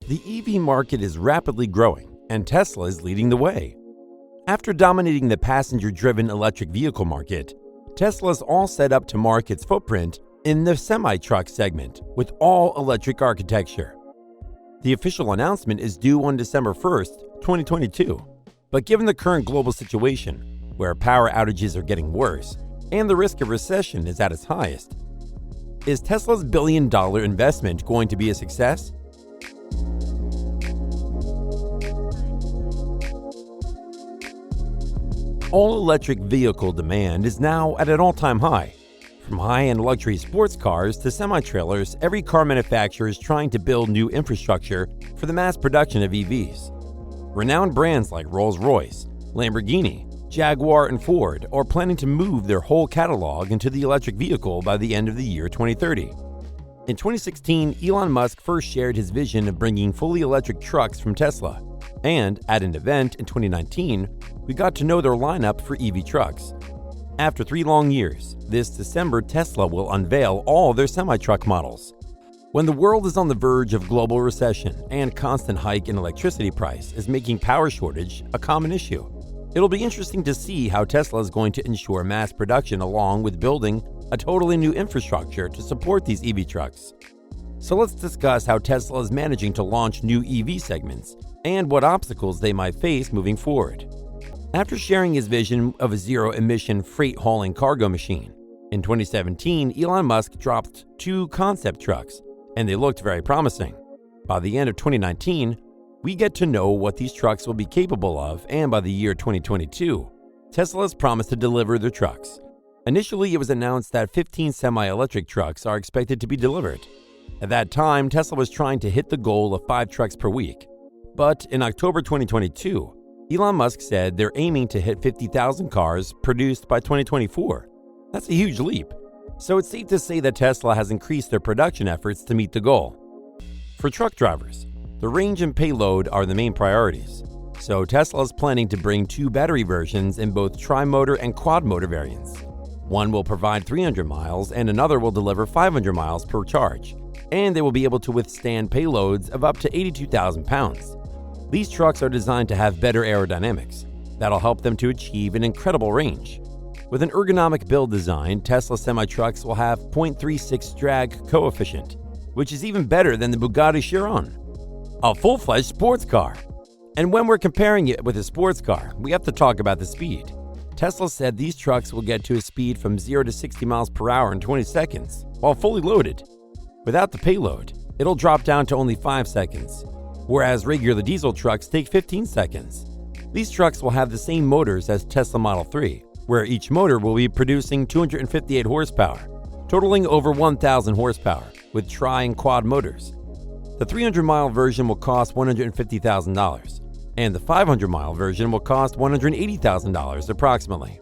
The EV market is rapidly growing, and Tesla is leading the way. After dominating the passenger-driven electric vehicle market, Tesla is all set up to mark its footprint in the semi-truck segment with all-electric architecture. The official announcement is due on December 1st, 2022, but given the current global situation, where power outages are getting worse and the risk of recession is at its highest, is Tesla's billion-dollar investment going to be a success? All-electric vehicle demand is now at an all-time high. From high-end luxury sports cars to semi-trailers, every car manufacturer is trying to build new infrastructure for the mass production of EVs. Renowned brands like Rolls-Royce, Lamborghini, Jaguar, and Ford are planning to move their whole catalog into the electric vehicle by the end of the year 2030. In 2016, Elon Musk first shared his vision of bringing fully electric trucks from Tesla. And at an event in 2019, we got to know their lineup for EV trucks. After 3 long years, this December Tesla will unveil all their semi-truck models. When the world is on the verge of global recession and constant hike in electricity price is making power shortage a common issue, it'll be interesting to see how Tesla is going to ensure mass production along with building a totally new infrastructure to support these EV trucks. So let's discuss how Tesla is managing to launch new EV segments and what obstacles they might face moving forward. After sharing his vision of a zero-emission freight-hauling cargo machine, in 2017, Elon Musk dropped 2 concept trucks, and they looked very promising. By the end of 2019, we get to know what these trucks will be capable of, and by the year 2022, Tesla has promised to deliver their trucks. Initially, it was announced that 15 semi-electric trucks are expected to be delivered. At that time, Tesla was trying to hit the goal of 5 trucks per week. But in October 2022, Elon Musk said they're aiming to hit 50,000 cars produced by 2024. That's a huge leap. So it's safe to say that Tesla has increased their production efforts to meet the goal. For truck drivers, the range and payload are the main priorities. So Tesla is planning to bring 2 battery versions in both tri-motor and quad-motor variants. One will provide 300 miles and another will deliver 500 miles per charge. And they will be able to withstand payloads of up to 82,000 pounds. These trucks are designed to have better aerodynamics. That'll help them to achieve an incredible range. With an ergonomic build design, Tesla semi-trucks will have 0.36 drag coefficient, which is even better than the Bugatti Chiron, a full-fledged sports car. And when we're comparing it with a sports car, we have to talk about the speed. Tesla said these trucks will get to a speed from 0 to 60 miles per hour in 20 seconds, while fully loaded. Without the payload, it'll drop down to only 5 seconds. Whereas regular diesel trucks take 15 seconds. These trucks will have the same motors as Tesla Model 3, where each motor will be producing 258 horsepower, totaling over 1,000 horsepower, with tri- and quad motors. The 300-mile version will cost $150,000, and the 500-mile version will cost $180,000 approximately.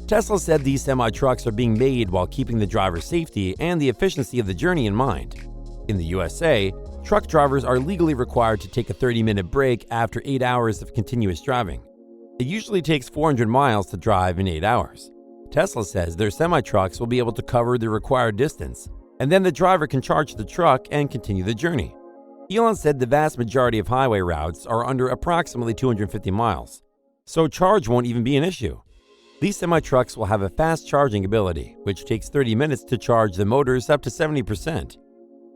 Tesla said these semi-trucks are being made while keeping the driver's safety and the efficiency of the journey in mind. In the USA, truck drivers are legally required to take a 30-minute break after 8 hours of continuous driving. It usually takes 400 miles to drive in 8 hours. Tesla says their semi-trucks will be able to cover the required distance, and then the driver can charge the truck and continue the journey. Elon said the vast majority of highway routes are under approximately 250 miles, so charge won't even be an issue. These semi-trucks will have a fast charging ability, which takes 30 minutes to charge the motors up to 70%.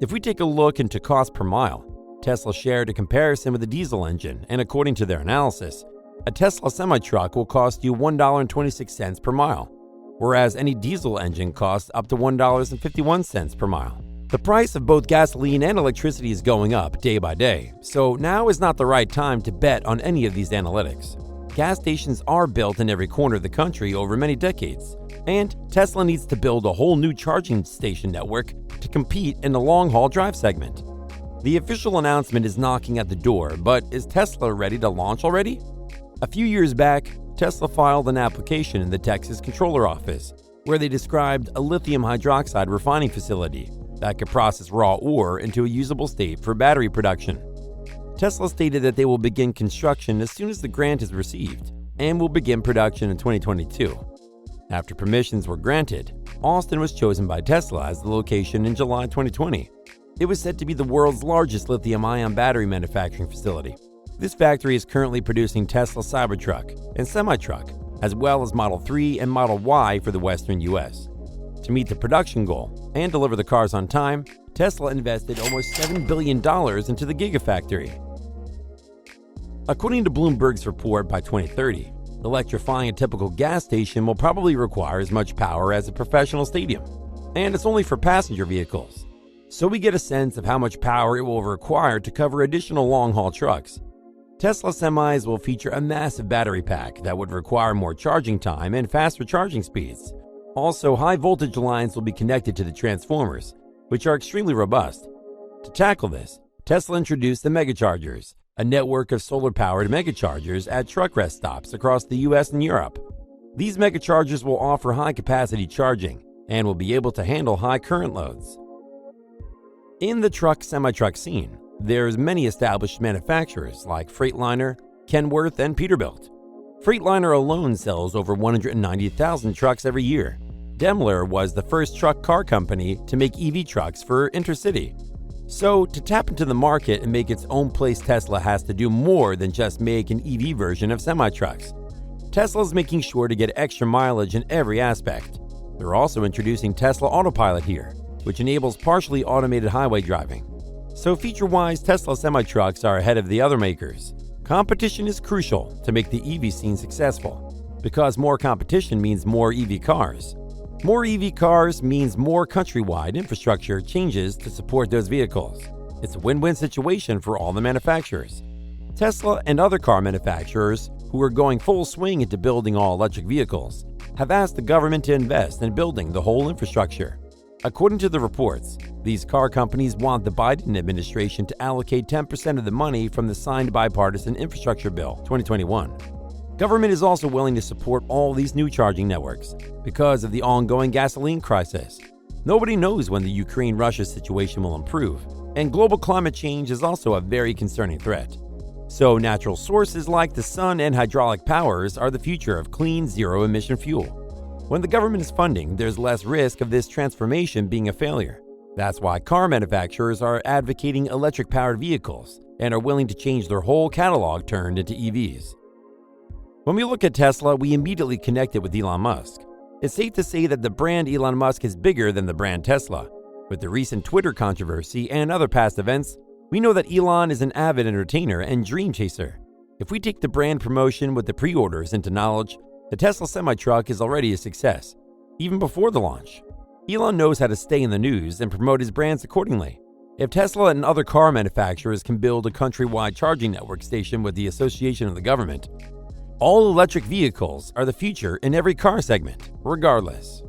If we take a look into cost per mile, Tesla shared a comparison with a diesel engine, and according to their analysis, a Tesla semi-truck will cost you $1.26 per mile, whereas any diesel engine costs up to $1.51 per mile. The price of both gasoline and electricity is going up day by day, so now is not the right time to bet on any of these analytics. Gas stations are built in every corner of the country over many decades, and Tesla needs to build a whole new charging station network to compete in the long-haul drive segment. The official announcement is knocking at the door, but is Tesla ready to launch already? A few years back, Tesla filed an application in the Texas Controller Office, where they described a lithium hydroxide refining facility that could process raw ore into a usable state for battery production. Tesla stated that they will begin construction as soon as the grant is received and will begin production in 2022. After permissions were granted, Austin was chosen by Tesla as the location in July 2020. It was said to be the world's largest lithium-ion battery manufacturing facility. This factory is currently producing Tesla Cybertruck and semi-truck, as well as Model 3 and Model Y for the Western U.S. To meet the production goal and deliver the cars on time, Tesla invested almost $7 billion into the Gigafactory. According to Bloomberg's report, by 2030, electrifying a typical gas station will probably require as much power as a professional stadium, and it's only for passenger vehicles. So we get a sense of how much power it will require to cover additional long-haul trucks. Tesla semis will feature a massive battery pack that would require more charging time and faster charging speeds. Also, high-voltage lines will be connected to the transformers, which are extremely robust. To tackle this, Tesla introduced the Megachargers, a network of solar-powered megachargers at truck rest stops across the US and Europe. These megachargers will offer high-capacity charging and will be able to handle high current loads. In the semi-truck scene, there's many established manufacturers like Freightliner, Kenworth, and Peterbilt. Freightliner alone sells over 190,000 trucks every year. Daimler was the first truck car company to make EV trucks for intercity. So, to tap into the market and make its own place, Tesla has to do more than just make an EV version of semi-trucks. Tesla's making sure to get extra mileage in every aspect. They're also introducing Tesla Autopilot here, which enables partially automated highway driving. So feature-wise, Tesla semi-trucks are ahead of the other makers. Competition is crucial to make the EV scene successful, because more competition means more EV cars. More EV cars means more countrywide infrastructure changes to support those vehicles. It's a win-win situation for all the manufacturers. Tesla and other car manufacturers, who are going full swing into building all-electric vehicles, have asked the government to invest in building the whole infrastructure. According to the reports, these car companies want the Biden administration to allocate 10% of the money from the signed bipartisan infrastructure bill 2021. Government is also willing to support all these new charging networks because of the ongoing gasoline crisis. Nobody knows when the Ukraine-Russia situation will improve, and global climate change is also a very concerning threat. So natural sources like the sun and hydraulic powers are the future of clean, zero-emission fuel. When the government is funding, there's less risk of this transformation being a failure. That's why car manufacturers are advocating electric-powered vehicles and are willing to change their whole catalog turned into EVs. When we look at Tesla, we immediately connect it with Elon Musk. It's safe to say that the brand Elon Musk is bigger than the brand Tesla. With the recent Twitter controversy and other past events, we know that Elon is an avid entertainer and dream chaser. If we take the brand promotion with the pre-orders into knowledge, the Tesla semi-truck is already a success, even before the launch. Elon knows how to stay in the news and promote his brands accordingly. If Tesla and other car manufacturers can build a countrywide charging network station with the association of the government, all electric vehicles are the future in every car segment, regardless.